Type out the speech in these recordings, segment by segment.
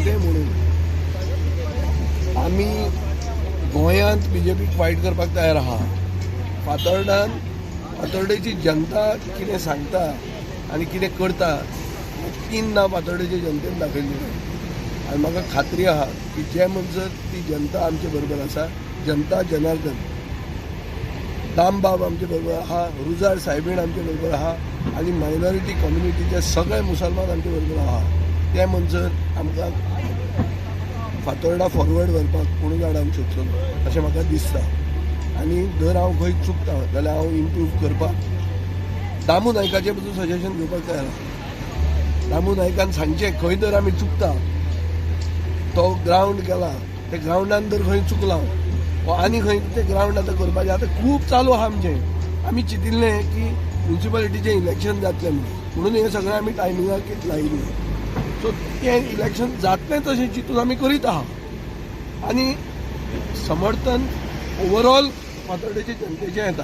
कितेंय म्हणून आमी गोंयांत बीजेपीक फायट करपाक तयार आहा. फातर्डेची जनता कितें सांगता आनी कितें करता तीन ना फातर्डेच्या जनतेन दाखयल्ली. आनी म्हाका खात्री आहा की जे म्हणसर ती जनता आमचे बरोबर आसा, जनता जनार्दन दामबाब आमचे बरोबर आहा, रुजार सायबीण आमचे बरोबर आहा आनी मायनॉरिटी कम्युनिटीचे सगळे मुसलमान आमचे बरोबर आहा. ते म्हणसर आमकां फातोर्डा फॉरवर्ड व्हरपाक कोणूच आडावंक शकचो ना अशें म्हाका दिसता. आनी जर हांव खंय चुकता जाल्यार हांव इम्प्रूव करपाक दामू नायकाचे बसून सजेशन घेवपाक तयार आहा. दामू नायकान सांगचे खंय जर आमी चुकता, तो ग्रावंड गेला, त्या ग्रावंडान जर खंय चुकला आनी खंय ते ग्रावंड आतां करपाचें आतां खूब चालू आहा आमचें. आमी चिंतिल्लें की म्युनिसिपालिटीचें इलेक्शन जातलें म्हणून हें सगळें आमी टायमिंगाक लायिल्लें. सो तें इलेक्शन जातलें तशें चिंतून आमी करीत आहा. आनी समर्थन ओवरऑल फातर्डेच्या जनतेचें येता,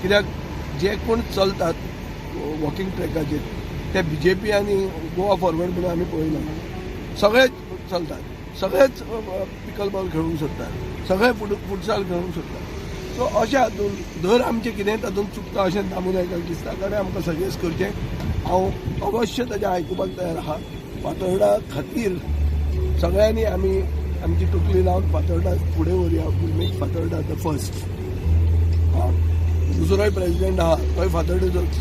कित्याक जे कोण चलतात वॉकिंग ट्रॅकाचेर ते बीजेपी आनी गोवा फॉरवर्ड म्हणून आमी पळयना. सगळेच चलतात, सगळेच पिकल बॉल खेळूंक सोदतात, सगळे फुटसाल खेळूंक सोदतात. सो अशें हातून जर आमचें कितेंय तातूंत चुकता अशें दामू नायकाक दिसता जाल्यार आमकां सजेस्ट करचें. हांव अवश्य ताचें आयकुपाक तयार आहा. फातोर्डा खातीर सगळ्यांनी आमी आमची तकली लावन फातोर्डा फुडें व्हरया. Make Fatorda the first. दुसरोय प्रेसिडेंट आहा तोय फातोर्डेचोच,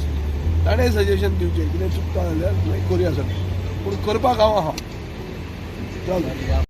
ताणें सजेशन दिवचें कितें चुकता जाल्यार करुया सगळें, पूण करपाक हांव आहा. चल.